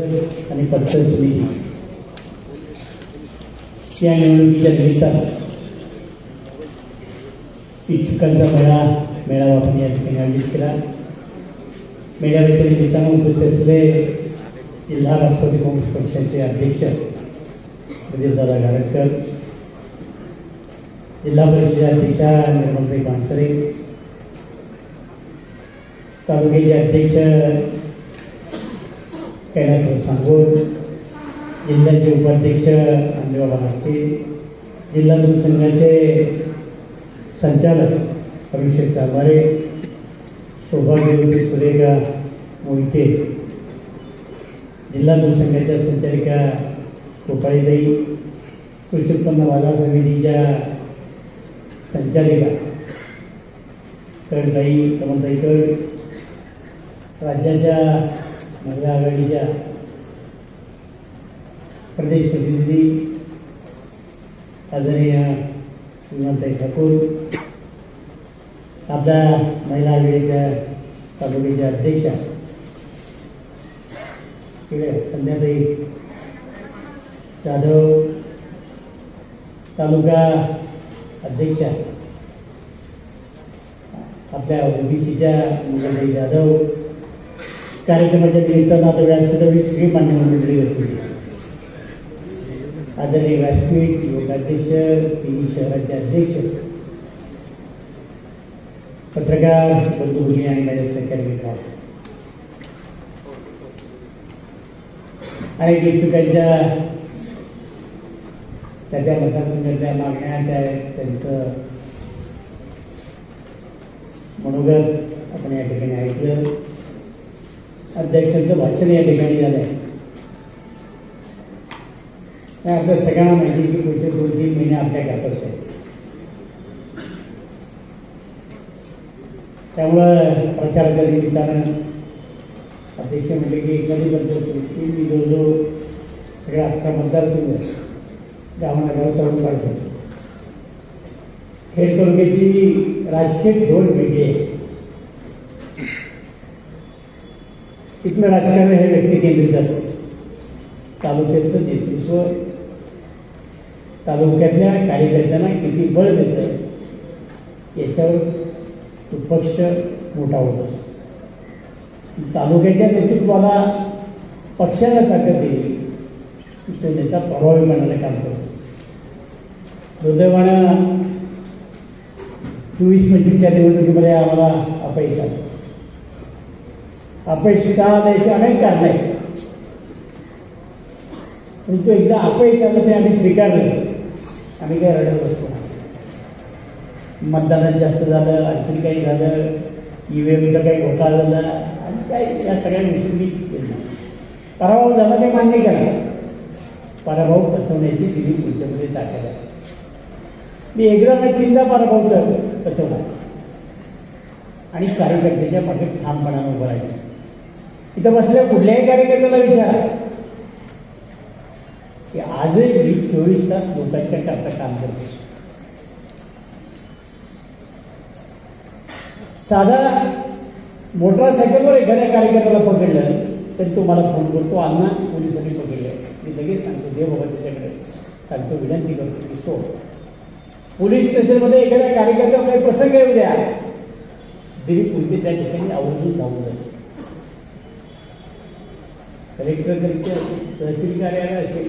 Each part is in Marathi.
आणि पत्र समिती या निवडणुकीच्या निमित्तानं इच्छुकांचा मेळावा आपण या ठिकाणी आयोजित केला. मेळाव्याच्या निमित्तानं उपस्थित असलेले जिल्हा राष्ट्रवादी काँग्रेस पक्षाचे अध्यक्ष प्रदीपदादा गारटकर, जिल्हा परिषदेच्या अध्यक्षा निर्मलताई पानसरे, तालुक्याचे अध्यक्ष कैलासराव सांगोल, जिल्ह्याचे उपाध्यक्ष अंजबाबा नागसे, जिल्हा दूध संघाचे संचालक अभिषेक चांभारे, सौभाग्यवती सुरेखा मोहिते, जिल्हा दूध संघाच्या संचालिका गोपाळीताई, कृषी उत्पन्न बाजार समितीच्या संचालिका कडताई कमलताई कड, राज्याच्या महिला आघाडीच्या प्रदेश प्रतिनिधी आदरणीय विमलताई ठाकूर, आपल्या महिला आघाडीच्या तालुक्याच्या अध्यक्षा संध्याताई जाधव, तालुका अध्यक्षा आपल्या ओबीसीच्या मंगलताई जाधव, कार्यक्रमाच्या निमित्तानं आता व्यासपीठावर सगळी मान्यवर मंडळी असतील. आदरणीय व्यासपीठ योगाध्यक्ष, तिन्ही शहराचे अध्यक्ष, पत्रकार बंधू भगिनी आणि माझ्या सहकारी मित्र आणि इच्छुकांच्या त्याच्या मतदारसंघातल्या मागण्या, त्यांचं मनोगत आपण या ठिकाणी ऐकलं. अध्यक्षांचं भाषण या ठिकाणी झालं आहे. आपल्या सगळ्यांना माहिती की पुढचे 2-3 महिने आपल्या घातच आहेत. त्यामुळं प्रचाराच्या निमित्तानं अध्यक्ष म्हटले की एखादी मतदारसमिती मी जवळजवळ सगळ्या अख्खा मतदारसंघ गावाला चढून काढतो. खेड तालुक्याची राजकीय धोरण वेगळी आहे. इथलं राजकारण हे व्यक्ती केंद्रित असतं. तालुक्याचं नेतृत्व तालुक्यातल्या कार्यकर्त्यांना किती बळ देतं याच्यावर तो पक्ष मोठा होत असतो. तालुक्याच्या नेतृत्वाला पक्षाला ताकद दिली तो नेता प्रभावीपणाने काम करतो. दुर्दैवानं 24-25च्या निवडणुकीमध्ये आम्हाला अपयश आलं. अपयश का द्यायचे अनेक कारण आहेत, परंतु एकदा अपयश आलं ते आम्ही स्वीकारलं. आम्ही काय रडत बसतो. मतदानात जास्त झालं, आणखी काही झालं, EVMचा काही घोटाळा झाला आणि काय या सगळ्या गोष्टी मी पराभव झाला ते मान्य करा. पराभव पचवण्याची दिली तुमच्यामध्ये ताकद आहे. मी एकदा नाही 3दा पराभव पचवला आणि कार्यकर्त्याच्या मागे ठामपणानं उभं राहिलं. इथं बसल्या कुठल्याही कार्यकर्त्याला विचारा की आजही मी 24 तास लोकांच्या करता काम करतो. साधा मोटरसायकलवर एखाद्या कार्यकर्त्याला पकडलं तरी तो मला फोन करतो, अण्णा पोलिसांनी पकडलं. मी लगेच सांगतो देव बाबा त्याच्याकडे सांगतो, विनंती करतो की सोड. पोलीस स्टेशनमध्ये एखाद्या कार्यकर्त्यावर काही प्रसंग येऊ द्या, दिलीप कुलते त्या ठिकाणी आवर्जून धावून जाईल. कलेक्टर कलेक्टर तहसील कार्यालय असेल,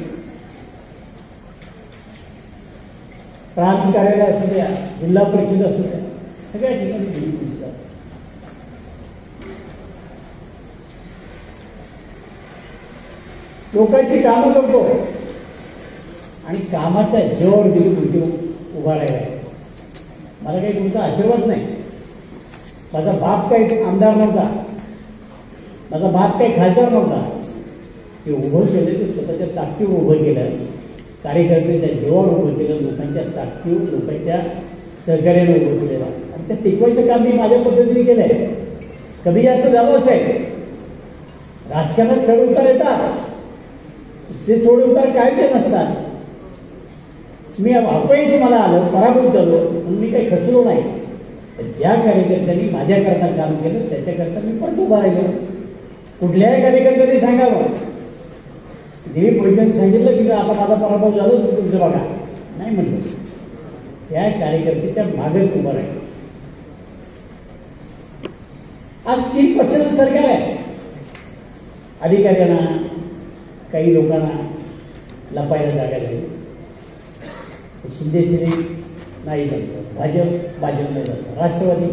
प्रांत कार्यालय असू द्या, जिल्हा परिषद असू द्या, सगळ्या ठिकाणी दिलीप कुलते जातात. लोकांची कामं करतो आणि कामाचा जोर दिलीप कुलते उभा राहिला. मला काही तुमचा आशीर्वाद नाही. माझा बाप काही आमदार नव्हता, माझा बाप काही खासदार नव्हता. ते उभं केलं ते स्वतःच्या ताकदीवर उभं केलं, कार्यकर्त्यांच्या जीवावर उभं केलं, लोकांच्या ताकदीवर लोकांच्या सहकार्याने उभं केलेलं आणि ते टिकवायचं काम मी माझ्या पद्धतीने केलं आहे. कधी असं झालं असेल राजकारणात चढ उतार येतात, ते चढ उतार काय ते नसतात. मी अपयश मला आलं, पराभूत झालो म्हणून मी काही खचलो नाही. ज्या कार्यकर्त्यांनी माझ्याकरता काम केलं त्याच्याकरता मी परत उभा राहिलो. कुठल्याही कार्यकर्त्यांनी सांगावं दिलीप वैद्यांनी सांगितलं की आता माझा पराभव झाला तर तुमचं बघा. नाही म्हणलं, त्या कार्यकर्त्याच्या मागेच उभं राहील. आज 3 पक्षाचं सरकार आहे. अधिकाऱ्यांना, काही लोकांना लपायला जागा दिली. शिंदे नाही जातं, भाजप नाही जातं, राष्ट्रवादी.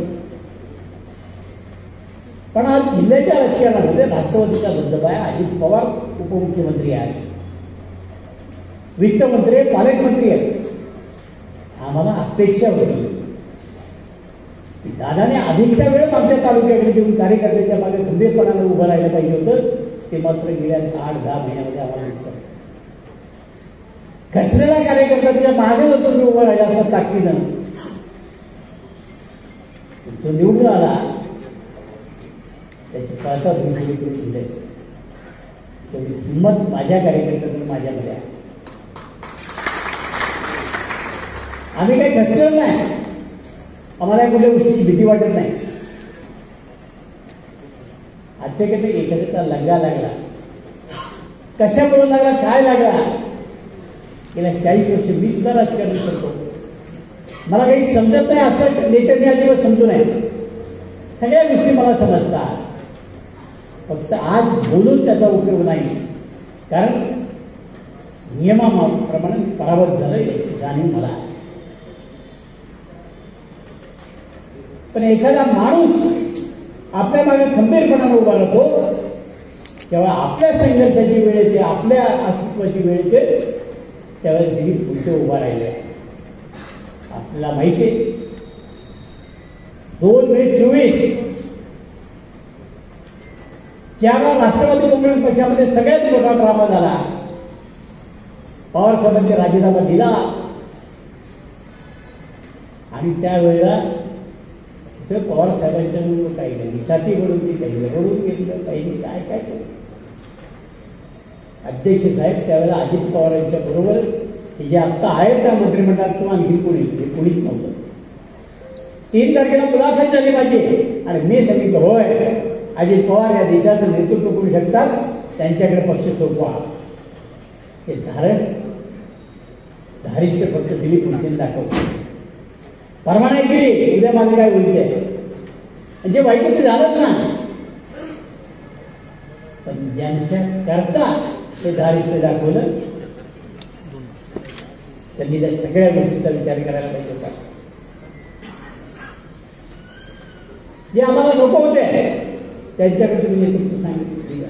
पण आज जिल्ह्याच्या राजकारणामध्ये राष्ट्रवादीचा दबदबा आहे. अजित पवार उपमुख्यमंत्री आहेत, वित्तमंत्री आहेत, पालकमंत्री आहेत. आम्हाला अपेक्षा होती की दादाने अधिकच्या वेळ आमच्या तालुक्याकडे देऊन कार्यकर्त्याच्या मागे खंबीरपणाने उभं राहायला पाहिजे होतं. ते मात्र गेल्या 8-10 महिन्यामध्ये आम्हाला दिसतं. खचलेला कार्यकर्ता त्याच्या मागे होतो मी उभं राहिला असं ताकदीनं. तो निवडून आला, त्याची पाचा दुसरी दिले. तेवढी हिंमत माझ्या कार्यकर्त्यांनी माझ्यामध्ये आहे. आम्ही काही खचलेलं नाही, आम्हाला कुठल्या गोष्टीची भीती वाटत नाही. आजच्याकडे एखाद्याचा लग्गा लागला, कशामुळे लागला, काय लागला, गेल्या 40 वर्ष मी सुद्धा राजकारण करतो. मला काही समजत नाही असं नेत्यांनी अजिबात समजू नये. सगळ्या गोष्टी मला समजतात. फक्त आज बोलून त्याचा उपयोग नाही, कारण नियमाप्रमाणे पराभूत झालं याची जाणीव मला आहे. पण एखादा माणूस आपल्या मागे खंबीरपणाने उभा राहतो तेव्हा आपल्या संघर्षाची वेळ येते, आपल्या अस्तित्वाची वेळ येते, त्यावेळेस दिलीप पुढचे उभा राहिले. आपल्याला माहिती आहे 2 मे 24 ज्यावेळेला राष्ट्रवादी काँग्रेस पक्षामध्ये सगळ्यात मोठा ड्रामा झाला, पवार साहेबांनी राजीनामा दिला आणि त्यावेळेला पवार साहेबांच्या म्हणून काही नाही, छाती वळून ती काही रडून घेतलं, काही काय काय केलं. अध्यक्ष साहेब त्यावेळेला अजित पवार यांच्या बरोबर हे जे आत्ता आहेत त्या मंत्रिमंडळात किंवा आणखी कोणीच नव्हतं. 3 तारखेला मुलाखत झाली पाहिजे आणि मी सांगितलं होय अजित पवार या देशाचं नेतृत्व करू शकतात, त्यांच्याकडे पक्ष सोपवा. हे धारिष्ट फक्त दिलीप वैद्यांनी दाखवलं. परवानगी केली, उद्या माझं काय होईल आहे, जे वाईट ते झालंच ना. पण ज्यांच्या करता ते धारिष्ट दाखवलं त्यांनी त्या सगळ्या गोष्टीचा विचार करायला पाहिजे होता. जे आम्हाला नको होते त्यांच्याकडे तुम्ही नेतृत्व सांगितलं.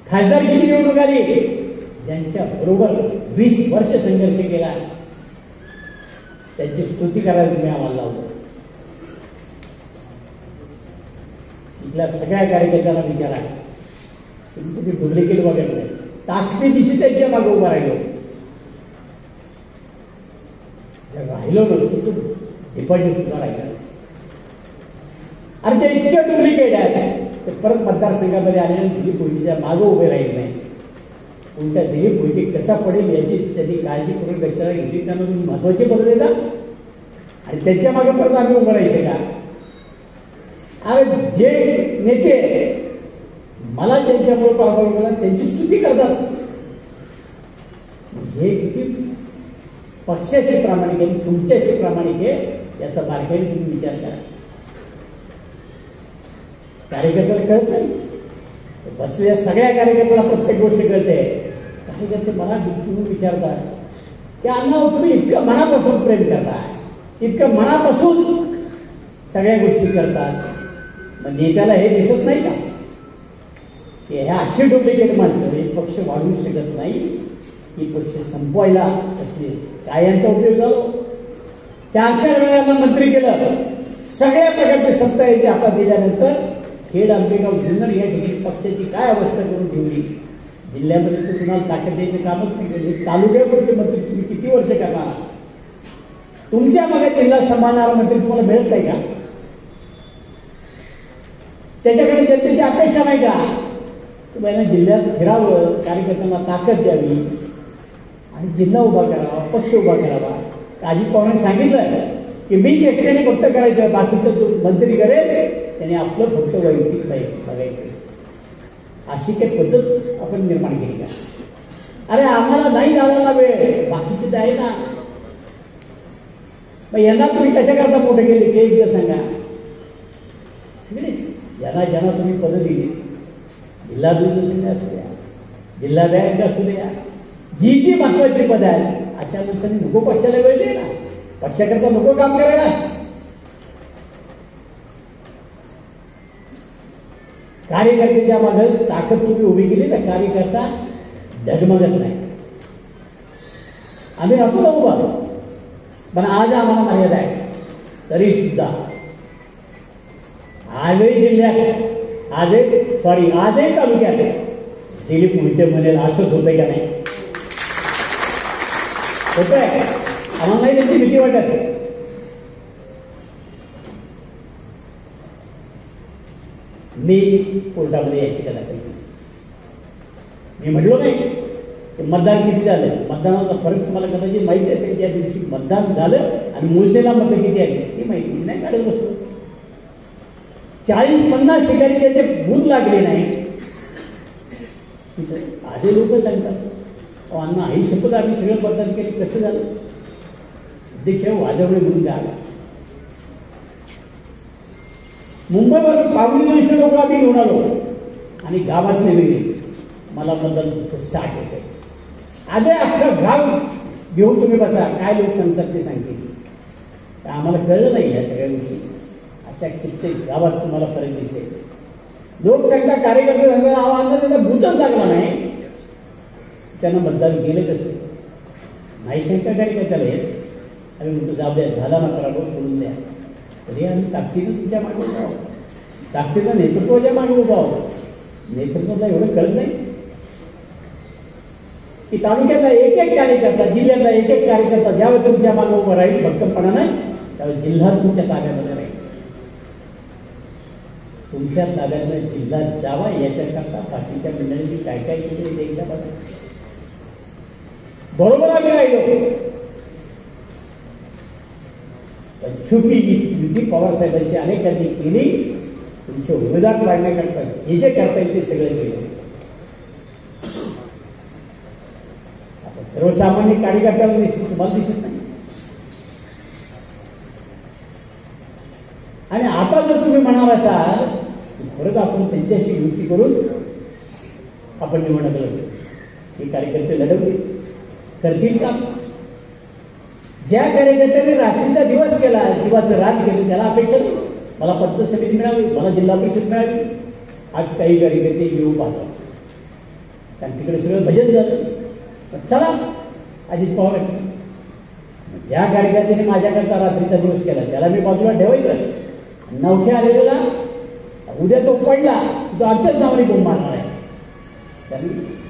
खासदारकीची निवडणूक आली, ज्यांच्या बरोबर 20 वर्ष संघर्ष केला त्यांची स्तुती करायला तुम्ही आम्हाला लावलं. इथल्या सगळ्या कार्यकर्त्यांना विचारा, तुम्ही कुठे डुप्लिकेट वगैरे नाही, ताकदीनिशी त्यांच्या मागे उभा राहिलो. जर राहिलो नसतो तर डिपॉझिट सुद्धा राहिलं. आणि ते इतके डुप्लिकेट आहे ते परत मतदारसंघामध्ये आले दिलीप वैद्यच्या मागे उभे राहिले नाही. उलटा दिलीप वैद्य कसा पडेल याची त्यांनी काळजीपूर्वक लक्षात घेतली. त्यांना तुम्ही महत्वाचे पद देता आणि त्यांच्या मागे परत आम्ही उभं राहायचे का? अरे जे नेते मला ज्यांच्यामुळे पराभव केला त्यांची स्तुती करतात, हे किती पक्षाची प्रामाणिक आहे, तुमच्याशी प्रामाणिक आहे याचा बारकाईने तुम्ही विचार करा. कार्यकर्त्याला कळत नाही, बसलेल्या सगळ्या कार्यकर्त्याला प्रत्येक गोष्ट कळते. कार्यकर्ते मला तुम्ही विचारतात की अण्णा तुम्ही इतकं मनापासून प्रेम करताय, इतकं मनापासून सगळ्या गोष्टी करतात, मग नेत्याला हे दिसत नाही का की ह्या अशी डुप्लिकेट माणसं एक पक्ष वाढवू शकत नाही, की पक्ष संपवायला असले काय यांचा उपयोग झाला. 4-4 वेळांना मंत्री केलं, सगळ्या प्रकारची सत्ता येते हातात दिल्यानंतर खेड आंबेगाव जुन्नर या ठिकाणी पक्षाची काय अवस्था करून ठेवली. जिल्ह्यामध्ये तर तुम्हाला ताकद द्यायचं कामच नाही केलं. तालुक्यावरचे मंत्री तुम्ही किती वर्ष करणार? तुमच्या मागे जिल्हा सांभाळणारा मंत्री तुम्हाला मिळत नाही का? त्याच्याकडे जनतेची अपेक्षा नाही का तुम्हाला जिल्ह्यात फिरावं, कार्यकर्त्यांना ताकद द्यावी आणि जिल्हा उभा करावा, पक्ष उभा करावा. अजित पवारांनी सांगितलं की मी एकट्याने फक्त करायचं, बाकीचं तो मंत्री करेल, त्याने आपलं फक्त वैयक्तिक बघायचं. अशी काही पद्धत आपण निर्माण केली का? अरे आम्हाला नाही झाला वेळ, बाकीचे तर आहे ना. मग यांना तुम्ही कशा करता मोठे केले ते एकदा सांगा. सगळेच ज्यांना ज्यांना तुम्ही पदं दिली, जिल्हा दूध संघ असू द्या, जिल्हा बँक असू द्या, जी जी महत्वाची पदं आहेत, अशा माणसांनी नको पक्षाला वेळ दे ना. पक्षाकरता नको काम करायला. कार्यकर्त्याच्या मागे ताकद तुम्ही उभी केली तर कार्यकर्ता डगमगत नाही. आम्ही राहतो ना उभा, पण आज आम्हाला मर्यादा आहे. तरी सुद्धा आजही जिल्ह्यात आजही तालुक्यात दिलीप मोहिते म्हणेल असंच होतंय का नाही? होतंय. आम्हाला नाही त्यांची भीती वाटत. मी कोर्टामध्ये याचिका दाखल केली. मी म्हटलो नाही की मतदान किती झालं. मतदानाचा फरक तुम्हाला कदाचित माहिती असेल. ज्या दिवशी मतदान झालं आणि मोजलेला मतं किती आली ही माहिती नाही काढत बसलो. 40-50 ठिकाणी त्याचे बूथ लागले नाही. आधी लोक सांगतात अण्णा आई शपथ आम्ही सगळं मतदान केलं. कसं झालं? अध्यक्ष वाजवणे म्हणून द्या. मुंबईवर 250 लोक आम्ही घेऊन आलो आणि गावात नाही. मला मतदान 60 होते. आधी अख्खा गाव घेऊन तुम्ही बसा. काय लोक सांगतात ते सांगतील. आम्हाला कळलं नाही या सगळ्या गोष्टी. अशा कित्येक गावात तुम्हाला फरक दिसेल. लोक सांगतात कार्यकर्ते सांगतात आम्हाला त्यांना भूतच लागला नाही, त्यांना मतदान केलं कसं? नाही शंका कार्यकर्त्याला येत. आम्ही म्हणतो जाऊ द्या, झाला ना पराभव, सोडून द्या. तरी आम्ही ताकदीनं तुमच्या मागे उभा आहोत. ताकदीनं नेतृत्वाच्या मागे उभा आहोत. नेतृत्वाला एवढं कळत नाही की तालुक्यातला एक एक कार्यकर्ता, जिल्ह्यातला एक एक कार्यकर्ता ज्यावेळी तुमच्या मागे उभं राहील भक्कमपणानं, त्यावेळी जिल्हा तुमच्या ताब्यामध्ये राहील. तुमच्या ताब्यातनं जिल्हा जावा याच्याकरता बाकीच्या मंडळींनी काय काय केलं ते एकदा बघा. बरोबर आम्ही राहिलो. छुपी युती पवारसाहेबांची अनेकांनी केली. तुमचे उमेदवार काढण्याकरता जे जे करता येईल ते सगळं केलं. आता सर्वसामान्य कार्यकर्त्याला दिसत, तुम्हाला दिसत नाही. आणि आता जर तुम्ही म्हणाल असाल परत आपण त्यांच्याशी युती करून आपण निवडणूक लढवू, हे कार्यकर्ते लढवतील, करतील का? ज्या कार्यकर्त्यांनी रात्रीचा दिवस केला, दिवाचं रात केली, त्याला अपेक्षा नाही मला पंचायत समिती मिळावी, मला जिल्हा परिषद मिळावी. आज काही कार्यकर्ते येऊ पाहतात कारण तिकडे सगळं भजन झालं. चला अजित पवार, ज्या कार्यकर्त्यांनी माझ्याकरता रात्रीचा दिवस केला त्याला मी बाजूला ठेवायचं. नवख्या आलेला उद्या तो पडला तो आमच्याच नावाने बोंब मारणार आहे. कारण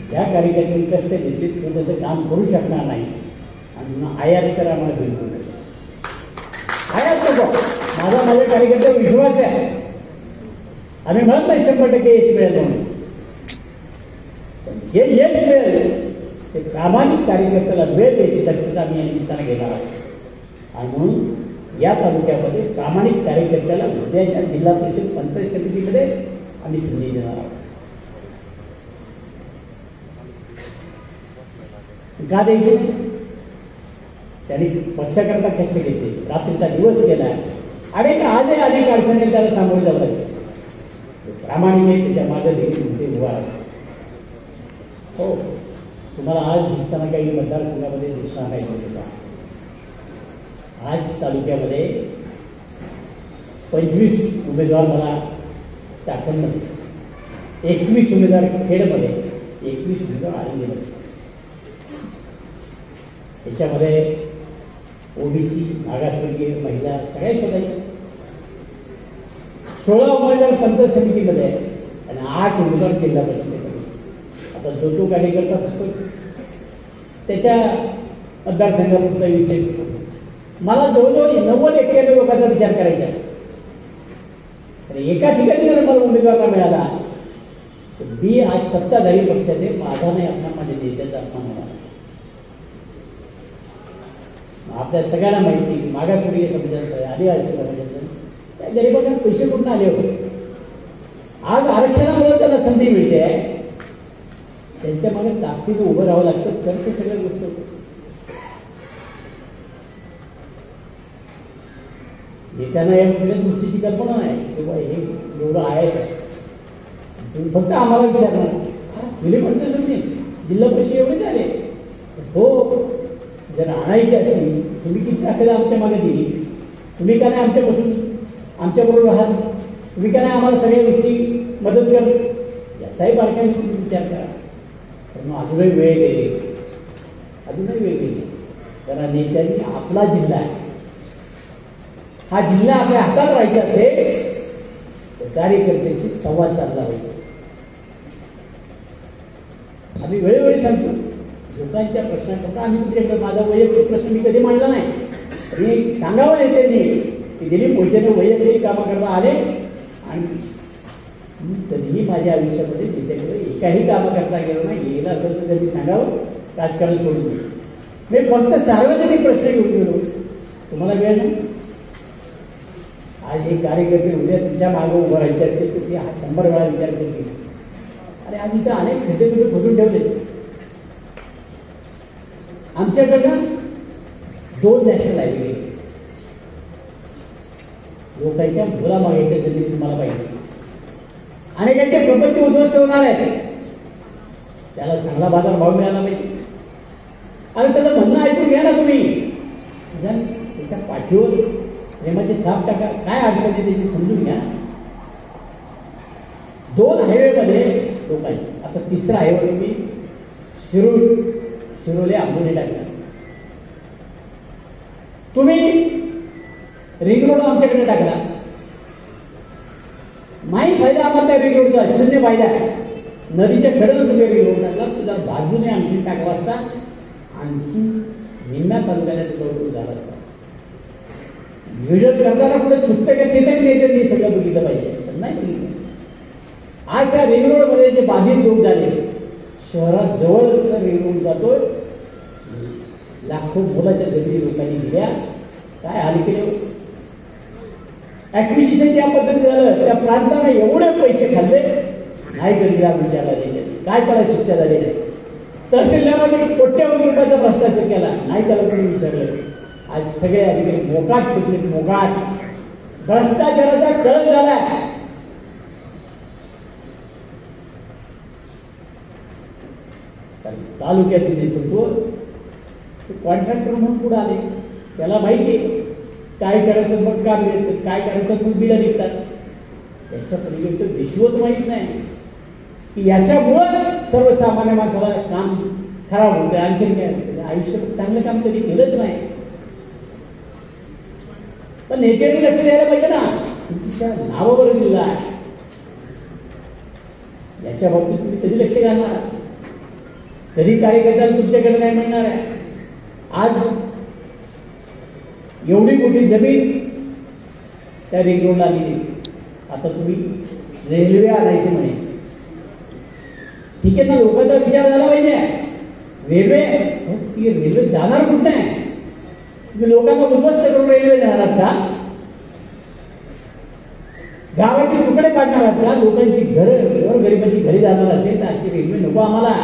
ज्या कार्यकर्त्यांनी कष्ट घेतले तो त्याचं काम करू शकणार नाही. आणि आयात तर आम्हाला बिलकुल नाही. आयात नको. माझ्या कार्यकर्त्यावर विश्वास आहे. आम्ही म्हणत नाही 100% यश मिळेल म्हणून. हे यश मिळेल ते प्रामाणिक कार्यकर्त्याला वेळ द्यायची दक्षता आम्ही या निमित्तानं घेणार आहोत. आणि म्हणून या तालुक्यामध्ये प्रामाणिक कार्यकर्त्याला उद्याच्या जिल्हा परिषद पंचायत समितीकडे आम्ही संधी देणार आहोत. का द्यायचे? त्यांनी पक्षाकरता कष्ट घेतले, रात्रीचा दिवस केला आणि आजही अनेक अडचणी त्याला सामोरे जातात. प्रामाणिक त्याच्या मागे देखील ते उभा आहे. हो, तुम्हाला आज दिसताना काही मतदारसंघामध्ये दिसणार नाही होता. आज तालुक्यामध्ये 25 उमेदवार मला चाकणमध्ये, 21 उमेदवार खेडमध्ये, 21 उमेदवार आळंदीमध्ये. याच्यामध्ये ओबीसी, मागासवर्गीय, महिला सगळ्या शोधायच्या. 16 उमेदवार पंचायत समितीमध्ये आणि 8 उमेदवार जिल्हा परिषदेमध्ये. आता जो कार्यकर्ता फक्त त्याच्या मतदारसंघापुरता विषय. मला जवळजवळ 90-91 लोकांचा विचार करायचा. एका ठिकाणी जर मला उमेदवार मिळाला तर मी आज सत्ताधारी पक्षाचे माझा नाही अपमान, माझ्या नेत्याचा अपमान होणार. आपल्या सगळ्यांना माहिती की मागासवर्गीय समाजाचं, आदिवासी समाजाचं त्या गरिबांना पैसे कुठून आले होते. आज आरक्षणामुळे त्याला संधी मिळते आहे. त्यांच्या मागे ताकदीनं उभं राहावं लागतं, तर ते सगळ्या गोष्ट होतं. नेत्यांना या कुठल्या गोष्टीची कल्पना नाही की बाबा हे एवढं आहे. तुम्ही फक्त आम्हाला विचारणार गेले म्हणतो तुम्ही जिल्हा परिषद एवढे झाले हो, जर आणायची असली तुम्ही किती ताकद आमच्या मागे दिली, तुम्ही का नाही आमच्यापासून आमच्याबरोबर राहाल, तुम्ही का नाही आम्हाला सगळ्या गोष्टी मदत कर, याचाही बारकाईने तुम्ही विचार करा. तर मग अजूनही वेळ गेले, अजूनही वेळ गेली. कारण नेत्यांनी आपला जिल्हा आहे, हा जिल्हा आपल्या हातात राहायचा असेल तर कार्यकर्त्यांशी संवाद साधला पाहिजे. आम्ही वेळोवेळी सांगतो लोकांच्या प्रश्नाकरता आम्ही तुमच्याकडे, माझा वैयक्तिक प्रश्न मी कधी मांडला नाही. मी सांगावं नेत्यांनी की दिलीप मोहितेने वैयक्तिक कामं करता आले आणि मी कधीही माझ्या आयुष्यामध्ये त्याच्याकडे एकाही कामं करता गेलो नाही. येईल असेल तर त्यांनी सांगावं, राजकारण सोडून दिलं. मी फक्त सार्वजनिक प्रश्न घेऊन गेलो. तुम्हाला वेळ नाही. आज एक कार्यकर्ते उद्या तुमच्या मागं उभं राहायचे असेल तर ते 100 वेळा विचार करतील, अरे आज इथं अनेक खड्डे तुम्ही खोदून ठेवले. आमच्याकडनं 2 नॅशनल हायवे लोकांच्या मुला मागायच्या जमीन तुम्हाला पाहिजे. अनेकांचे प्रपंच उद्ध्वस्त होणार आहेत, त्याला चांगला बाजार भाव मिळाला पाहिजे. आणि त्याचं म्हणणं ऐकून घ्या ना तुम्ही. त्याच्या पाठीवर प्रेमाचे थाप टाका, काय अडचण आहे त्याची समजून घ्या. 2 हायवेमध्ये लोकांची, आता 3रा हायवे तुम्ही शिरोले आंबोली टाकला. तुम्ही रिंग रोड आमच्याकडे टाकला, माहीत फायदा आम्हाला त्या रिंग रोडचा 0 फायदा आहे. नदीच्या कडेनं तुम्ही रिंग रोड टाकला, तुझ्या बाजूने आणखी टाकला असता, आणखी निम्म्या तालुक्याचा कौतुक झाला असता. नियोजन करताना पुढे चुकतं का ते तरी नेत्यांनी सगळं बघितलं पाहिजे, तर नाही बघितलं. आज त्या रिंग रोडमध्ये जे बाधित लोक झाले, शहरात जवळ रिंग रोड जातो, लाखो मुलाच्या जमिनी लोकांनी दिल्या, काय हाल केले. ऍक्विजिशन ज्या पद्धतीने झालं त्या प्रांताने एवढे पैसे खाल्ले नाही कधी विचारला गेले, काय त्याला शिक्षा झाली नाही. तहसीलदारांनी कोट्यवधी रुपयाचा भ्रष्टाचार केला, नाही त्याला कोणी विचारलं. आज सगळे अधिकारी मोकाट सुटले, मोकाट भ्रष्टाचाराचा कळ झाला. तालुक्यातील नेतृत्व कॉन्ट्रॅक्टर म्हणून पुढे आले, त्याला माहिती काय करायचं मग काम मिळतं, काय करायचं मग बिलं निघतात. त्याच्या पलीकडचं विश्वच माहीत नाही की याच्यामुळं सर्वसामान्य माणसाला काम खराब होतं. आणखी काय आयुष्यात चांगलं काम कधी केलंच नाही. पण नेत्यांनी लक्ष द्यायला पाहिजे ना, तुमच्या नावावर दिलं आहे, याच्या बाबतीत तुम्ही कधी लक्ष घालणार, कधी कार्यकर्त्याला तुमच्याकडे काय म्हणणार आहे. आज एवढी मोठी जमीन त्या रिंग रोडला दिली, आता तुम्ही रेल्वे आणायची म्हणे. ठीक आहे ना, लोकांचा विचार झाला पाहिजे. रेल्वे जाणार कुठे आहे, तुम्ही लोकांना उद्ध्वस्त करून रेल्वे जाणार का, गावाचे तुकडे काढणार आहात का, लोकांची घरं गरिबांची घरी जाणार असेल तर अशी रेल्वे नको आम्हाला.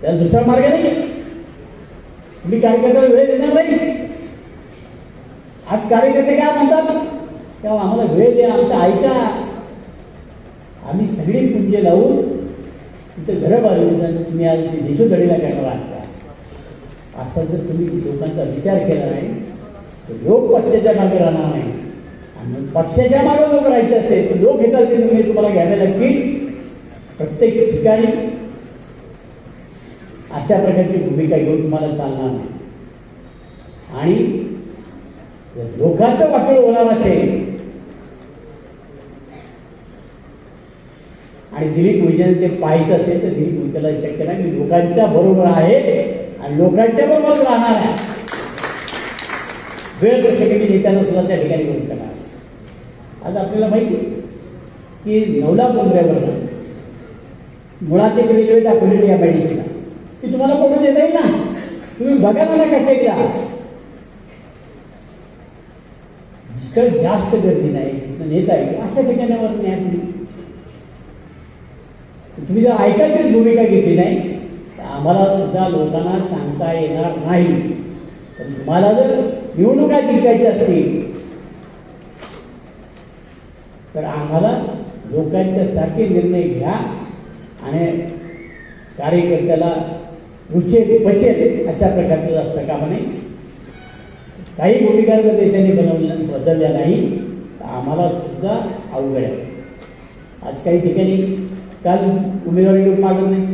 त्याला दुसरा मार्ग नाही. तुम्ही कार्यकर्त्याला वेळ देणार नाही. आज कार्यकर्ते काय म्हणतात, तेव्हा आम्हाला वेळ द्या, आमचं ऐका. आम्ही सगळी पुंजे लावून तिथं घरं बांधून तुम्ही आज देशोधडीला करणार आहात का. असं जर तुम्ही लोकांचा विचार केला नाही तर लोक पक्षाच्या मागे राहणार नाही. आणि पक्षाच्या मागे लोक राहायचे असेल तर लोक येतात ते निर्णय तुम्हाला घ्यावे लागतील. प्रत्येक ठिकाणी अशा प्रकारची भूमिका घेऊन तुम्हाला चालणार नाही. आणि लोकांचं वाटोळ होणार असेल आणि दिलीप मोहितेने ते पाहायचं असेल तर दिलीप मोहितेला शक्य नाही. मी लोकांच्या बरोबर आहे आणि लोकांच्या बरोबर राहणार आहे. वेळ प्रत्येकाने नेत्यांना सुद्धा त्या ठिकाणी घेऊन करणार. आज आपल्याला माहिती की 9 लाख डोंगऱ्यावर मुळात एक रेल्वे दाखवलेली या मेडिसिनला ती तुम्हाला पडून देता येईल ना. तुम्ही बघा मला कशा एकदा जिथं जास्त गर्दी नाही तिथं नेता येईल अशा ठिकाणावर न्याय. तुम्ही जर ऐकायचीच भूमिका घेतली नाही तर आम्हाला सुद्धा लोकांना सांगता येणार नाही. पण तुम्हाला जर निवडणुका जिंकायच्या असतील तर आम्हाला लोकांच्या सारखे निर्णय घ्या आणि कार्यकर्त्याला रुचेल पचेल अशा प्रकारचं असतं कामा नाही. काही भूमिका जर नेत्यांनी बदलल्या नाही तर आम्हाला सुद्धा अवघड आहे. आज काही ठिकाणी काल उमेदवारी लोक मागत नाही.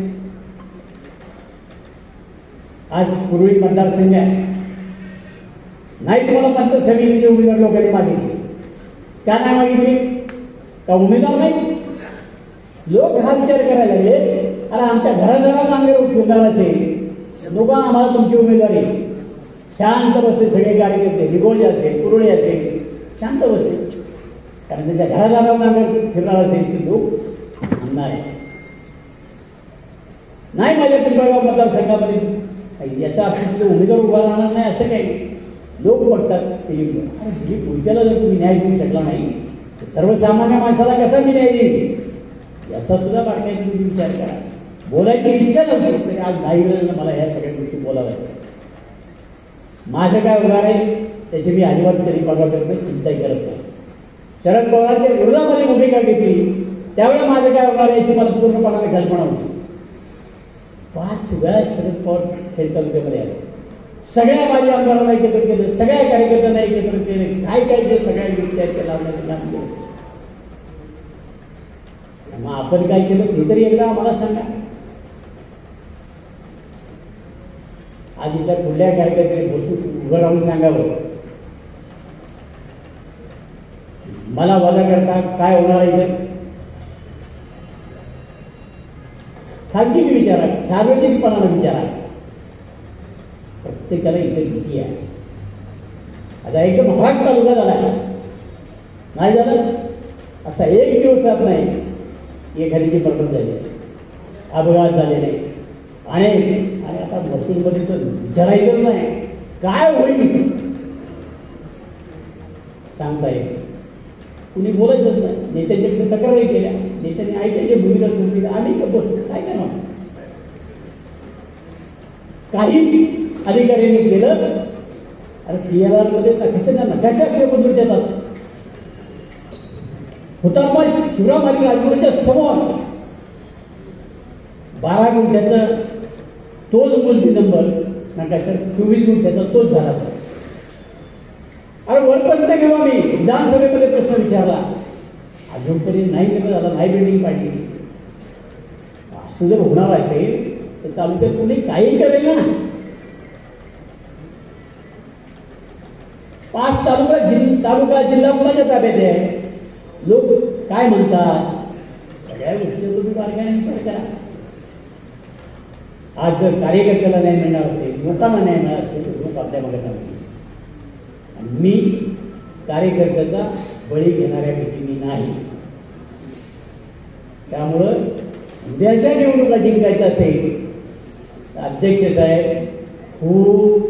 आज पूर्वी मतदारसंघ नाही तुम्हाला पंचायत समितीचे उमेदवार लोकांनी मागितले. का नाही मागितले? का उमेदवार नाही? लोक हा विचार करायला लागले अरे आमच्या घराघरात आम्ही फिरणार असेल लोक आम्हाला तुमची उमेदवारी शांत बसले. सगळे कार्यकर्ते निगोज असेल कुरळे असेल शांत बसेल कारण त्यांच्या घराघरात आम्ही फिरणार असेल की लोक म्हणणार आहे नाही माझ्या पिंपळगाव मतदारसंघामध्ये याचा अर्थ उमेदवार उभा राहणार नाही असं काही. लोक बघतात ते पुढच्याला जर तुम्ही न्याय देऊ शकला नाही सर्वसामान्य माणसाला कसा मी न्याय देईल याचा सुद्धा बारकाईने तुम्ही विचार करा. बोलायची इच्छा नव्हती तरी आज नाही मला ह्या सगळ्या गोष्टी बोलाव्या लागतात. माझं काय होणार आहे त्याची मी अजिबात तरी बघा करत नाही, चिंताही करत नाही. शरद पवारांच्या विरोधामध्ये भूमिका घेतली त्यावेळेला माझं काय होणार याची मला पूर्णपणाने कल्पना होती. 5 वेळा शरद पवार खेड तालुक्यामध्ये आले. सगळ्या माझ्या आमदारांना एकत्र केलं, सगळ्या कार्यकर्त्यांना एकत्र केलं. काय काय ते सगळ्या विचार लावण्याचं काम केलं. मग आपण काय केलं ते तरी एकदा आम्हाला सांगा. आज इथल्या कुठल्या कार्यकर्त्याने बसून उभं राहून सांगावं मला वजा करता काय होणार आहे. खाजगी विचारा सार्वजनिकपणानं विचारा. प्रत्येकाला इथे भीती आहे. आता एकदम हॉट तालुका झाला नाही झालं असा एक दिवसात नाही एखाद्याची प्रगत झाली अपघात झालेले आणि आता महसूलमध्ये तर विचारायचं नाही काय होईल सांगता येईल. कुणी बोलायचंच नाही. नेत्यांच्या तक्रारी केल्या नेत्यांनी ऐकायची भूमिका सुरू आम्ही बसतो काय करणार. काही अधिकाऱ्यांनी केलं अरे PLR मध्ये नकाशा बदलून देतात. हुतात्मा शिवराम आणि राजगुरूच्या समोर 12 गुंठ्याचा तोच मोजणी नंबर नकाशा 24 गुंठ्याचा तोच झाला. अरे वरपर्यंत घेऊ आम्ही विधानसभेमध्ये प्रश्न विचारला अजूनपर्यंत नाही केलं झाला नाही बिल्डिंग काढली. असं जर होणार असेल तर तालुक्यात कोणी काही करेल ना. 5 तालुका जिल्हा कोणाच्या ताब्यात आहे. लोक काय म्हणतात सगळ्या गोष्टी तुम्ही बारकाईने विचार करा. आज जर कार्यकर्त्याला न्याय मिळणार असेल लोकांना न्याय मिळणार असेल तर लोक आपल्या मागे थांबतील. मी कार्यकर्त्याचा बळी घेणाऱ्यापैकी मी नाही. त्यामुळं उद्याच्या निवडणुका जिंकायचं असेल तर अध्यक्ष साहेब खूप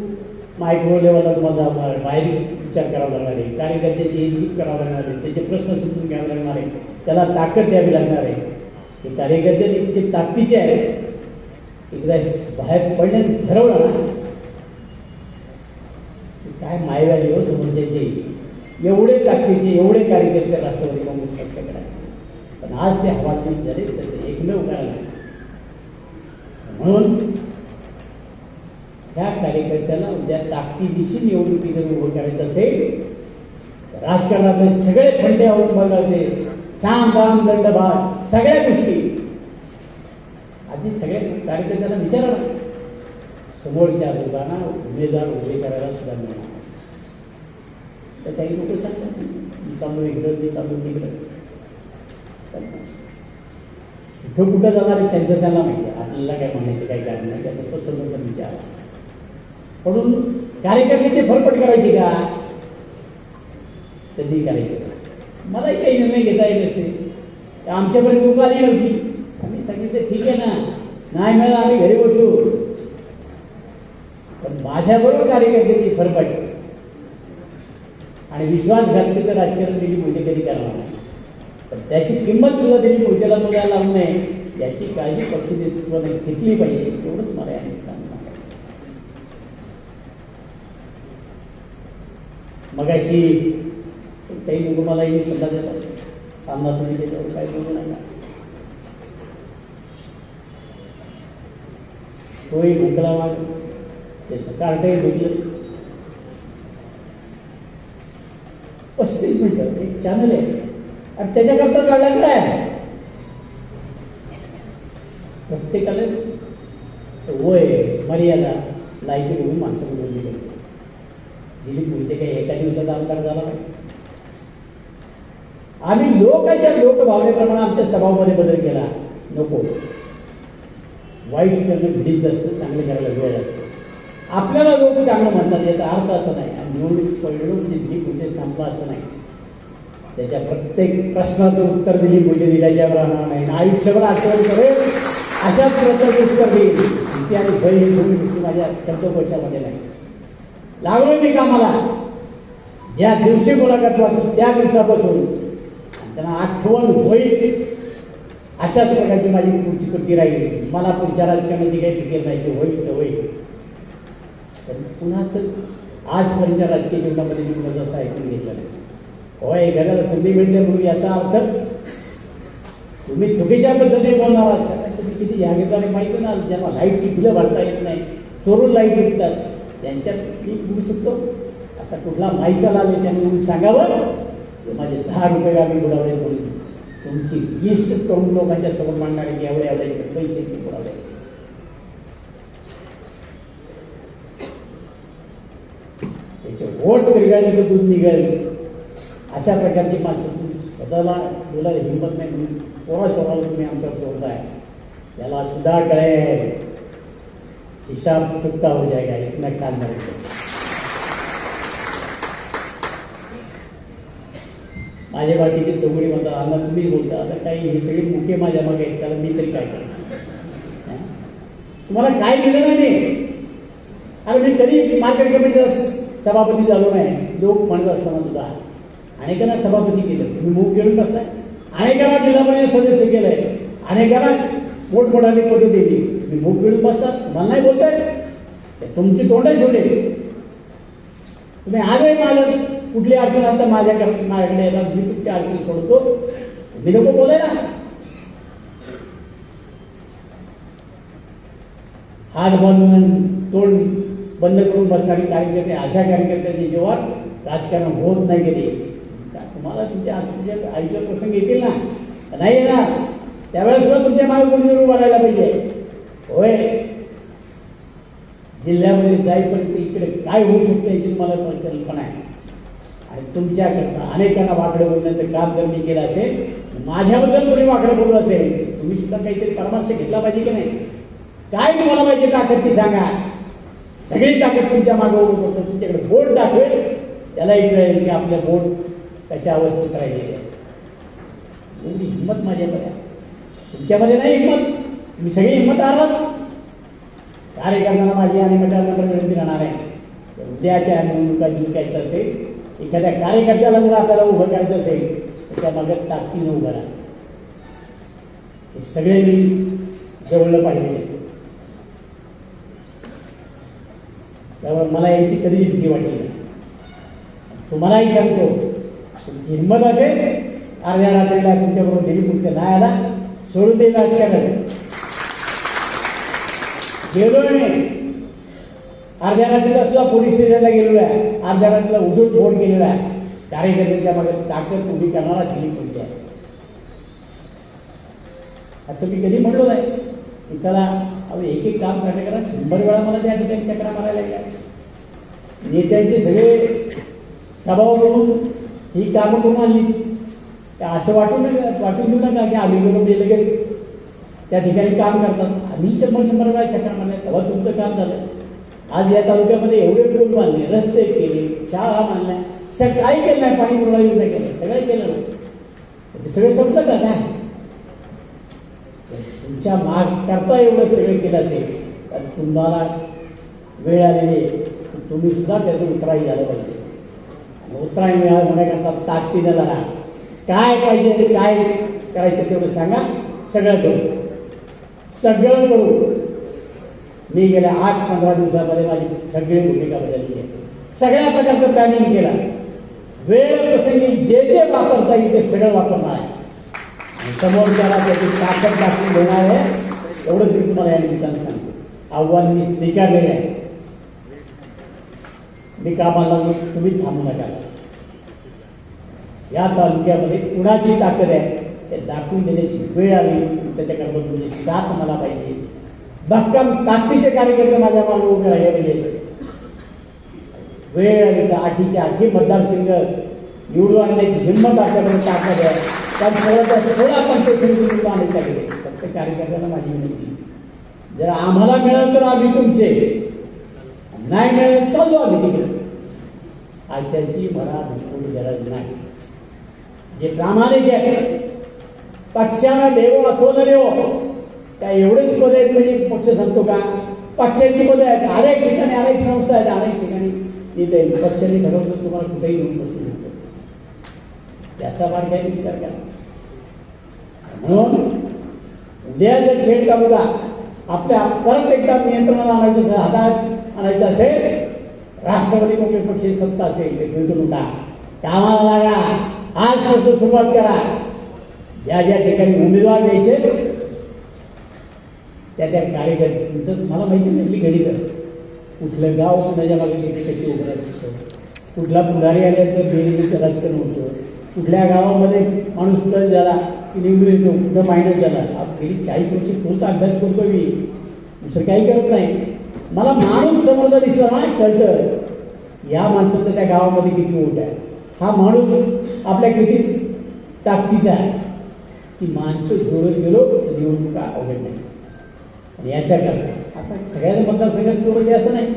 मायक्रो लेवलला तुम्हाला जाणार आहे. बाहेर विचार करावा लागणार आहे. कार्यकर्त्याची एक्झिक्यूट करावं लागणार आहे. त्याचे प्रश्न समजून घ्यावे लागणार आहे. त्याला ताकद द्यावी लागणार आहे. हे कार्यकर्ते जे ताकदीचे आहेत एकदा बाहेर पडण्यात ठरवलं ना काय मायवाली हो समोरच्याचे एवढे ताकदीचे एवढे कार्यकर्ते राष्ट्रवादी काँग्रेस पक्षाकडे. पण आज ते हवालदिल झाले त्याचं एकमेव कारण आहे. म्हणून त्या कार्यकर्त्याला उद्या ताकदीशी निवडणुकी जर उभं करायचं असेल राजकारणामध्ये सगळे फंडे आहोत बघावे साम दाम दंडभाग सगळ्या गोष्टी आधी सगळ्या कार्यकर्त्यांना विचारा समोरच्या लोकांना उमेदवार उभे करायला सुद्धा मिळणार. तर काही लोक सांगतात मी चालू इकडं मी चालू तिकडं कुठं कुठं जाणार आहे त्यांचं त्यांना माहिती. आपल्याला काय म्हणायचं काही कारण नाही. त्याचा तो समोरचा विचार म्हणून कार्यकर्त्याची फरफट करायची का त्यांनी करायची. मलाही काही निर्णय घेता येत नसते. आमच्यापर्यंत लोक आली नव्हती. आम्ही सांगितलं ठीक आहे ना नाही मिळालं आम्ही घरी बसू. पण माझ्याबरोबर कार्यकर्त्याची फरफट आणि विश्वासघातकीचं राजकारण दिली मोदी कधी करणार नाही. पण त्याची किंमत सुद्धा त्यांनी मोदीला बघायला लावू नये याची काळजी पक्ष नेतृत्वाने घेतली पाहिजे, एवढंच मला या निमित्तानं सांगायचं. मगाशी काही लोक मला ही सल्ला देतात, सामना तुम्ही त्याच्यावर काय बोलू नका. तोही भुकला वाग, त्याचं कार्टही भुकलं. 35 मिनिटं एक चॅनल आहे आणि त्याच्याकरता काढला काय प्रत्येकाला वय मर्यादा लायकी बघून माणसं बोलली पाहिजे. दिलीप मोहिते काही एका दिवसाचा आमदार झाला नाही. आम्ही लोकांच्या लोकभावनेप्रमाणे आमच्या स्वभावामध्ये बदल केला. नको, वाईट करणं भीतीच असतं, चांगलं करायला वेळ लागतो. आपल्याला लोक चांगलं म्हणतात याचा अर्थ असं नाही. आणि निवडणूक पडलो म्हणजे दिलीप मोहिते संपला असं नाही. त्याच्या प्रत्येक प्रश्नाचं उत्तर दिलीप मोहिते दिल्याच्यावर राहणार नाही. आयुष्यभर आठवण करेल अशाच प्रकारचे उत्तर देईल. भीती आणि भय ही दोन्ही गोष्टी माझ्या शब्दकोशामध्ये नाही. लागलो मी कामाला, ज्या दिवशी मुलाखत वाचून त्या दिवसापासून त्यांना आठवण होईल अशाच प्रकारची माझी पुढची कृती राहील. मला पुढच्या राजकारणाची काही फिकीर नाही, की होईल तर होईल. पण पुन्हाच आजपर्यंत राजकीय जीवनामध्ये मी कुणाचं असं ऐकून घेतलं नाही. होय, एखाद्याला संधी मिळते म्हणून याचा अर्थ तुम्ही चुकीच्या पद्धतीने बोलणार आहात. तुम्ही किती जागीरदारी माहिती ना, ज्यांना लाईटची बिलं भरता येत नाही, चोरून लाईट विकतात, त्यांच्यात मी बोलू शकतो. असा कुठला माहिती आला त्यांनी म्हणून सांगावं की माझे 10 रुपये आम्ही बुडावले म्हणून तुमची लिस्टच करून लोकांच्या समोर मांडणार की एवढ्या एवढ्या पैसे मी बुडावले. त्याचे वोट बिघडले तर दूध निघेल अशा प्रकारची माणसं स्वतःला बोलायला हिंमत नाही म्हणून पोरासोराला तुम्ही आमच्यावर सोडताय. याला सुद्धा कळेल, हिसाब चुकता हो जाएगा, इतना ख्याल रखें. माझ्या बाकीचे सगळी म्हणतात अण्णा तुम्ही बोलता, आता काही हे सगळे मुख्य माझ्या मागे आहेत, त्याला मी तरी काय करतो. तुम्हाला काय दिलं नाही. अरे मी कधी मार्केट कमिटीचा सभापती झालो नाही. लोक म्हणत असताना सुद्धा अनेकांना सभापती केलं, तुम्ही मूग घेऊन बसताय. अनेकांना जिल्हा परिषद सदस्य केलंय, अनेकांना मोठमोठाली पदं दिली. मी मूग घेऊन बसतात, मला नाही बोलताय. तुमची तोंडही छोटे. तुम्ही आजही माझं कुठली अडचण आता माझ्याकडे येतात, मी तुमची अडचण सोडतो. मी नको बोलायला. हात बांधून तोंड बंद करून बसणारी कार्यकर्ते, अशा कार्यकर्त्यांची जेव्हा राजकारण होत नाही गेले, तुम्हाला तुमच्या आयुष्यात प्रसंग येतील ना, नाही येणार, त्यावेळेस सुद्धा तुमच्या मागे कोणी उभं राहायला पाहिजे. होय, जिल्ह्यामध्ये जाईपर्यंत इकडे काय होऊ शकतं याची मला कल्पना आहे. आणि तुमच्याकरता अनेकांना वाकडं बोलण्याचं काम जर मी केलं असेल, माझ्याबद्दल कोणी वाकडं बोललं असेल, तुम्ही सुद्धा काहीतरी परामर्श घेतला पाहिजे की नाही. काय तुम्हाला पाहिजे ताकद ती सांगा. सगळी ताकद तुमच्या मागं उभं करतो. तुमच्याकडे बोट दाखवेल, त्यालाही कळेल की आपल्या बोट कशा अवस्थेत राहिलेली आहे. एवढी हिंमत माझ्याकडे आहे, तुमच्यामध्ये नाही हिंमत. तुम्ही सगळी हिंमत आहात. कार्यकर्त्यांना माझी आणि मटानंतर विनंती राहणार आहे, उद्याच्या निवडणुका जिंकायचं असेल, एखाद्या कार्यकर्त्याला जर आपल्याला उभं करायचं असेल तर त्या मागे ताकदीनं उभं राहा. हे सगळे मी जवळलं पाहिजे. त्यावर मला याची कधीच भीती वाटली नाही. तुम्हालाही सांगतो, तुमची हिंमत असेल, अर्ध्या रात्रीला तुमच्याबरोबर दिलीप मोहिते नाही आला, सोडून देईल राजकारण. गेलोय मी, अर्ध्या रात्रीला सुद्धा पोलीस स्टेशनला गेलेलो आहे, अर्ध्या रात्रीला उद्धट फोन केलेला आहे. कार्यकर्त्यांच्या मागे ताकद उभी करणारा दिलीप मोहिते आहे. असं मी कधी म्हणलो नाही की त्याला एक एक काम करण्याकरा 100 वेळा मला त्या ठिकाणी चक्रा मारायला लागल्या. नेत्यांचे सगळे सभाव करून ही कामं करून आणली. असं वाटून देऊ नका की आम्ही लोक ते लगेच त्या ठिकाणी काम करतात. आम्ही 100 वेळा चक्रा मारल्या, तेव्हा तुमचं काम झालं. आज या तालुक्यामध्ये एवढे पूल बांधले, रस्ते केले, शाळा बांधल्या, सगळं काही केलं नाही, पाणी पुरवठा योजना केलं, सगळं केलं नाही. ते सगळं संपलं का काय? तुमच्या माग करता एवढं सगळं केलं असेल तर तुम्हाला वेळ आलेली, तुम्ही सुद्धा त्याचं उत्तराई झालं पाहिजे. उत्तराई मिळालं म्हणण्याकरता ताकदीनं लढा. काय पाहिजे ते काय करायचं तेवढं सांगा, सगळं करू. सगळं करू. मी गेल्या 8-15 दिवसामध्ये माझी सगळी भूमिका बदलली आहे. सगळ्या प्रकारचं प्लॅनिंग केला. वेळ प्रसंगी जे जे वापरता येईल ते सगळं वापरणार आहे आणि समोर त्याला त्याची ताकद दाखवून देणार आहे. एवढंच मी तुम्हाला या निमित्तानं सांगतो. आव्हान मी स्वीकारलेलं आहे. मी कामाला लागलो, तुम्ही थांबू नका. या तालुक्यामध्ये कुणाची ताकद आहे ते दाखवून देण्याची वेळ आली. त्याच्याकडे तुमची साथ मला पाहिजे. भक्कम ताकदीचे कार्यकर्ते माझ्या मागे उभे राहिले पाहिजे. वेळ आली तर 8च्या 8 मतदारसंघ निवडून आणण्याची हिंमत आपल्याकडे ताकद आहे. त्या 16% निवडून आणण्यासाठी फक्त कार्यकर्त्यांना माझी विनंती, जर आम्हाला मिळालं तर आम्ही तुमचे, नाही मिळालं चालू आम्ही तिकडे. अशाची मला बिलकुल गरज नाही. जे प्रामाणिक आहे, पक्षानं देवो अथवा न देवो, त्या एवढेच पद आहेत म्हणजे पक्ष सांगतो का? पक्षाची पदं आहेत. अनेक ठिकाणी अनेक संस्था आहेत, अनेक ठिकाणी तिथे पक्षाने ठरवलं तुम्हाला कुठेही घेऊन बसू शकतो. त्याचा मार्ग आहे विचार करा. म्हणून उद्या जर खेळ तालुका आपल्या परत एकदा नियंत्रणाला आणायचं, हातात आणायचं असेल, राष्ट्रवादी काँग्रेस पक्षाची सत्ता असेल, ते भेटून उठा, कामाला लागा. आजपासून सुरुवात करा. ज्या ज्या ठिकाणी उमेदवार द्यायचे त्या कार्यकर्ते तुमचं मला माहिती नसली घडी तर कुठलं गाव कुणाच्या मागे कशी उभं राहतो, कुठला पुढारी आल्या तर बेरीचं राजकारण होतं, कुठल्या गावामध्ये माणूस कुठं झाला की निवडून येतो, कुठं मायनस झाला. गेली 40 वर्षी खूप अभ्यास करतो मी, दुसरं काही करत नाही. मला माणूस समोरचा दिसला ना कळतं या माणसाचं त्या गावामध्ये किती मोठं आहे, हा माणूस आपल्या किती ताकदीचा आहे. ती माणसं जोडत गेलो तर निवडणुका अवघड नाही. आणि याच्याकरता आता सगळ्या मतदारसंघात चोरस आहे असं नाही,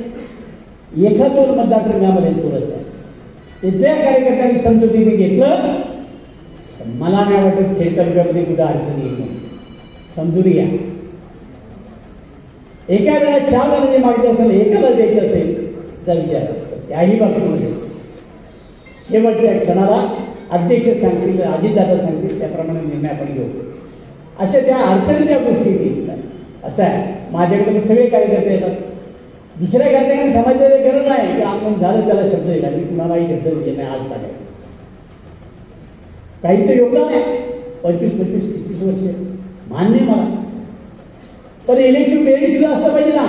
1-2 मतदारसंघामध्ये चोरस आहे. तिथल्या कार्यकर्त्यांनी समजुतीने घेतलं तर मला नाही वाटत खेड तालुक्यामध्ये कुठं अडचणी येईल. समजून घ्या. एका वेळेला 4 जणांनी मागितलं असेल, एकाला द्यायचं असेल तर विचार, त्याही बाबतीमध्ये शेवटच्या क्षणाला अध्यक्ष सांगतील, अजितदादा सांगतील, त्याप्रमाणे निर्णय आपण घेऊ. अशा त्या अडचणीच्या गोष्टी येतील. असं आहे, माझ्याकडे सगळे कार्यकर्ते येतात. दुसऱ्या कार्यकर्त्यांनी समजलेली गरज नाही की आपण झालं त्याला शब्द दिला, मी कुणालाही शब्द दिले नाही आज टाकायचं. काही तर योगदान आहे, 25-30 वर्ष मान्य मला. पण इलेक्ट्रिक बेरी सुद्धा असं पाहिजे ना,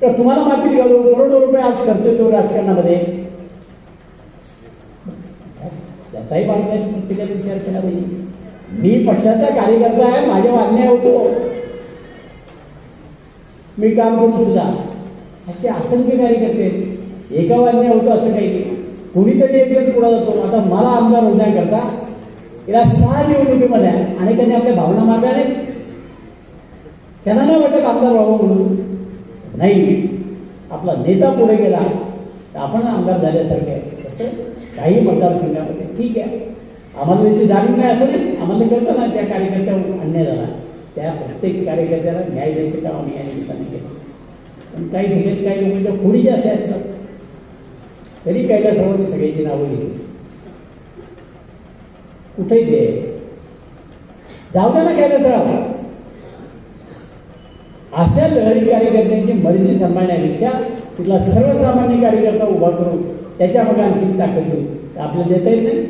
तर तुम्हाला माफी घालू करोडो रुपये आज खर्च तो राजकारणामध्ये, त्याचाही प्रत्येकाने विचार केला पाहिजे. मी पक्षाचा कार्यकर्ता आहे, माझ्यावर अन्याय होतो, मी काम करून सुद्धा. असे असंख्य कार्यकर्ते आहेत, एकावर अन्याय होतो असं काही नाही. कुणीतरी एकच पुढे जातो. आता मला आमदार होण्याकरता याला 6 निवडणुकीमध्ये अनेकांनी आपल्या भावना मागल्या नाहीत. त्यांना नाही वाटत आमदार व्हावं म्हणून. नाही, आपला नेता पुढे गेला तर आपण आमदार झाल्यासारखे आहे. तसं काही मतदारसंघामध्ये ठीक आहे, आम्हाला त्याची जाणीव नाही असं नाही, आम्हाला कळतं ना त्या कार्यकर्त्यावर अन्याय झाला, त्या प्रत्येक कार्यकर्त्याला न्याय द्यायचं काम आम्ही या निमित्ताने केलं. पण काही ठिकाणी काही लोकांच्या खोडी जास्त असतात, तरी कायदा सर्वांनी सगळ्याची नावं घेतली. कुठेही ते जाऊ द्या ना कायदा सराव. अशा लहरी कार्यकर्त्यांची मर्जी सांभाळण्यापेक्षा तिथला सर्वसामान्य कार्यकर्ता उभा करून त्याच्या मग आणखी ताकद देऊ. आपल्याला देता येत नाही,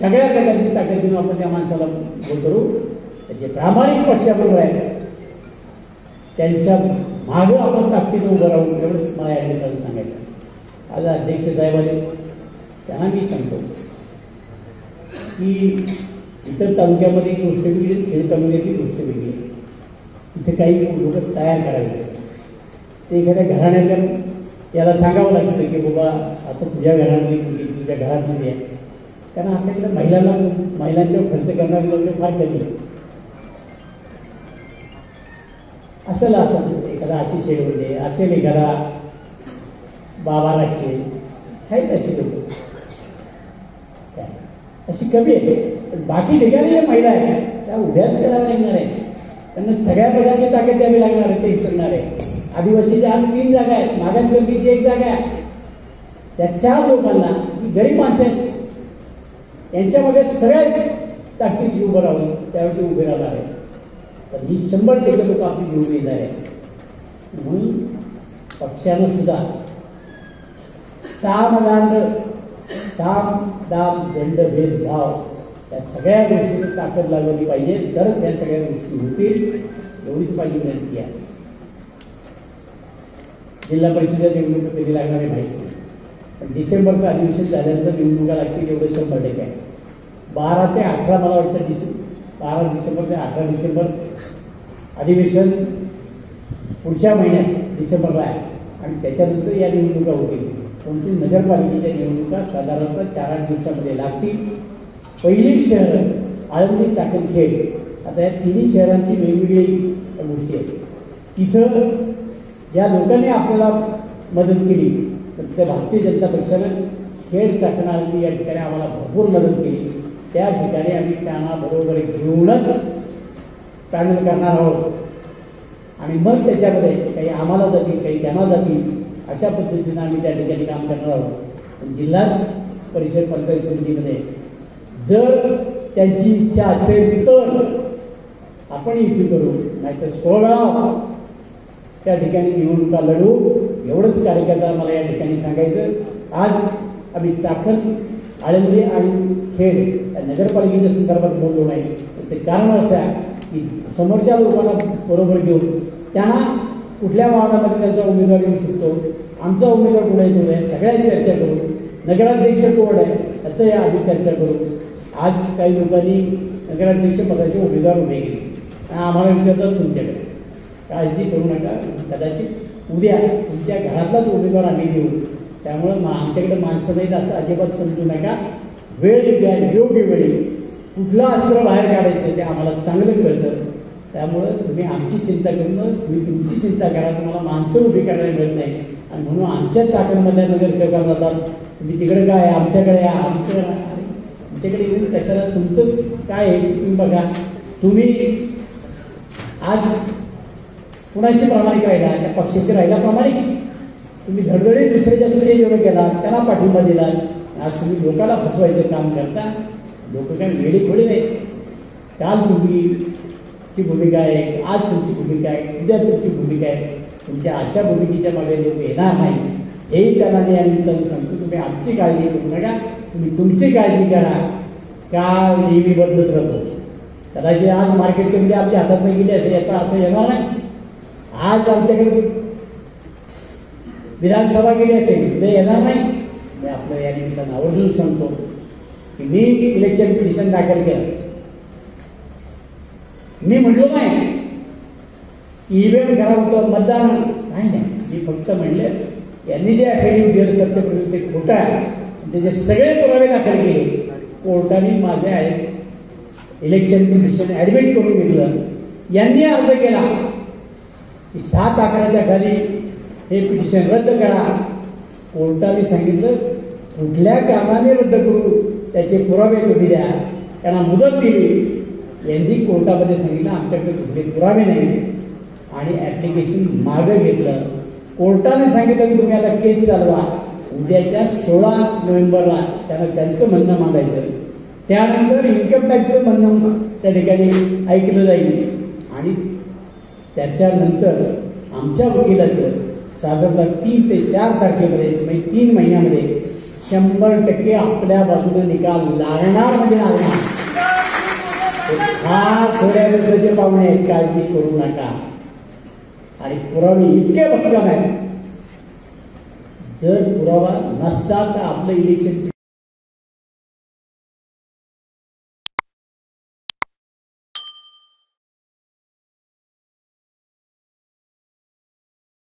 सगळ्या प्रकारची ताकद देऊन आपण त्या माणसाला उभं करू. जे प्रामाणिक पक्षाबरोबर आहे त्यांच्या मागं आपण ताकदीनं उभं राहून, एवढंच मला या ठिकाणी सांगायचं. आज अध्यक्ष साहेब आले, त्यांना मी सांगतो की इतर तालुक्यामध्ये एक गोष्ट वेगळी, खेड तालुक्याची गोष्ट वेगळी आहे. इथे काही लोक तयार करावे, ते एखाद्या घराण्याच्या याला सांगावं लागतं की बाबा आता तुझ्या घरामध्ये मुलगी तुझ्या घरामध्ये आहे. कारण आपल्याकडे महिलांच्यावर खर्च करणारे लोक फार कमी. असेल असं एखादा अशी शेवटे असेल, एखादा 12 लाख आहेत अशी लोक, अशी कमी आहे. पण बाकी ठिकाणी ज्या महिला आहेत त्या उभ्याच करायला लागणार आहे. त्यांना सगळ्या प्रकारची ताकद द्यावी लागणार आहे, ते करणार आहे. आदिवासीच्या आज 3 जागा आहेत, मागासवर्गीची 1 जागा आहे. त्या 4 लोकांना गरीब माणसं आहेत, यांच्यामध्ये सगळ्यात ताकदीची उभं राहून त्यावेळी उभे राहणार आहे. तर ही 100% लोक आपली निवडून येणार आहे. म्हणून पक्षानं सुद्धा साम दाम दंड भेदभाव या सगळ्या गोष्टींना ताकद लागवली पाहिजे, तरच या सगळ्या गोष्टी होतील, एवढीच माझी विनंती आहे. जिल्हा परिषदेच्या निवडणूक कधी लागणार आहे माहिती नाही, पण डिसेंबरचं अधिवेशन झाल्यानंतर निवडणुका लागतील एवढं 100% आहे. 12 ते 18 मला वाटतं 12 डिसेंबर ते 18 डिसेंबर अधिवेशन पुढच्या महिन्यात डिसेंबरला आहे आणि त्याच्यानंतर या निवडणुका होतील. परंतु नगरपालिकेच्या निवडणुका साधारणतः 4-8 दिवसामध्ये लागतील. पहिली शहर आळंदी, चाकणखेड, आता या तिन्ही शहरांची वेगवेगळी गोष्टी आहेत. तिथं ज्या लोकांनी आपल्याला मदत केली, तर त्या भारतीय जनता पक्षानं खेड, चाकण, आळंदी या ठिकाणी आम्हाला भरपूर मदत केली. त्या ठिकाणी आम्ही त्यांना बरोबर घेऊनच पॅनल करणार आहोत आणि मग त्याच्यामध्ये काही आम्हाला जातील, काही त्यांना जातील, अशा पद्धतीनं आम्ही त्या ठिकाणी काम करणार आहोत. जिल्हा परिषद पंचायत समितीमध्ये जर त्यांची इच्छा असेल तर आपण युती करू, नाहीतर 16 त्या ठिकाणी निवडणुका लढू, एवढंच कार्यकर्ता मला या ठिकाणी सांगायचं. आज आम्ही चाकण, आळंदी आणि खेड या नगरपालिकेच्या संदर्भात बोललो नाही. ते कारण असं आहे की समोरच्या लोकांना बरोबर घेऊन त्यांना कुठल्या वार्डामध्ये त्यांचा उमेदवार येऊ शकतो, आमचा उमेदवार कुठे येतो आहे, सगळ्यांची चर्चा करू. नगराध्यक्ष कोण आहे त्याचं या आधी चर्चा करू. आज काही लोकांनी नगराध्यक्ष पदाचे उमेदवार उभे केले, आम्हाला विचारतात तुमच्याकडे, काळजी करू नका, कदाचित उद्या तुमच्या घरातलाच उमेदवार आम्ही देऊ. त्यामुळं आमच्याकडे माणसं नाहीत असं अजिबात समजू नका. वेळ द्या, योग्य वेळी कुठलं अस्त्र बाहेर काढायचं ते आम्हाला चांगलं कळतं. त्यामुळं तुम्ही आमची चिंता करून तुम्ही तुमची चिंता करा. तुम्हाला माणसं उभी करायला मिळत नाही आणि म्हणून आमच्या चाकणमधल्या नगरसेवकांना जातात, तुम्ही तिकडे काय आमच्याकडे या, आमच्याकडे येऊन कशाला, तुमचंच काय आहे तुम्ही बघा. तुम्ही आज कुणाशी प्रामाणिक राहिला, त्या पक्षाशी राहिला प्रामाणिक, तुम्ही धडधडीत दुसऱ्याच्या दुसरे जेवढं केला, त्याला पाठिंबा दिला. आज तुम्ही लोकांना फसवायचं काम करता. लोक काय वेळी थोडी नाही. काल तुमची भूमिका आहे, आज तुमची भूमिका आहे, उद्या तुमची भूमिका आहे. तुमच्या अशा भूमिकेच्या मागे लोक येणार नाही, हेही त्यांना नियमित सांगतो. तुम्ही आमची काळजी करू नका, तुम्ही तुमची काळजी करा. काळ नेहमी बदलत राहतो. कदाचित आज मार्केट कमिटी आपल्या हातात नाही गेली असेल याचा अर्थ येणार नाही. आज आमच्याकडे विधानसभा गेली असेल उद्या येणार नाही. मी आपलं या निमित्तानं आवर्जून सांगतो की मी इलेक्शन पिटिशन दाखल केलं. मी म्हणलो नाही ईव्हीएम खराब होतं, मतदान नाही नाही. मी फक्त म्हणले यांनी जे ॲफिडेव्हिट दिलं सत्यप्रतिज्ञ ते खोटं आहे, त्याचे सगळे पुरावे दाखल केले. कोर्टाने माझ्या इलेक्शन पिटिशन ॲडमिट करून घेतलं. यांनी अर्ज केला की 7/11च्या खाली हे पिटिशन रद्द करा. कोर्टाने सांगितलं कुठल्या कारणाने रद्द करू, त्याचे पुरावे तुम्ही द्या. त्यांना मुदत दिली. यांनी कोर्टामध्ये सांगितलं आमच्याकडे कुठले पुरावे नाही आणि ॲप्लिकेशन मागं घेतलं. कोर्टाने सांगितलं की तुम्ही आता केस चालवा. उद्याच्या 16 नोव्हेंबरला त्यांना त्यांचं म्हणणं मागायचं. त्यानंतर इन्कम टॅक्सचं म्हणणं त्या ठिकाणी ऐकलं जाईल आणि त्याच्यानंतर आमच्या वकिलाचं साधारणतः 3 ते 4 तारखेपर्यंत म्हणजे 3 महिन्यामध्ये 100% आपल्या बाजूने निकाल लागणार म्हणजे लागणार. फार थोड्या दिवसाचे पाहुणे आहेत, काळजी करू नका. आणि पुरावे इतके भक्कम आहेत, जर पुरावा नसता तर आपलं इलेक्शन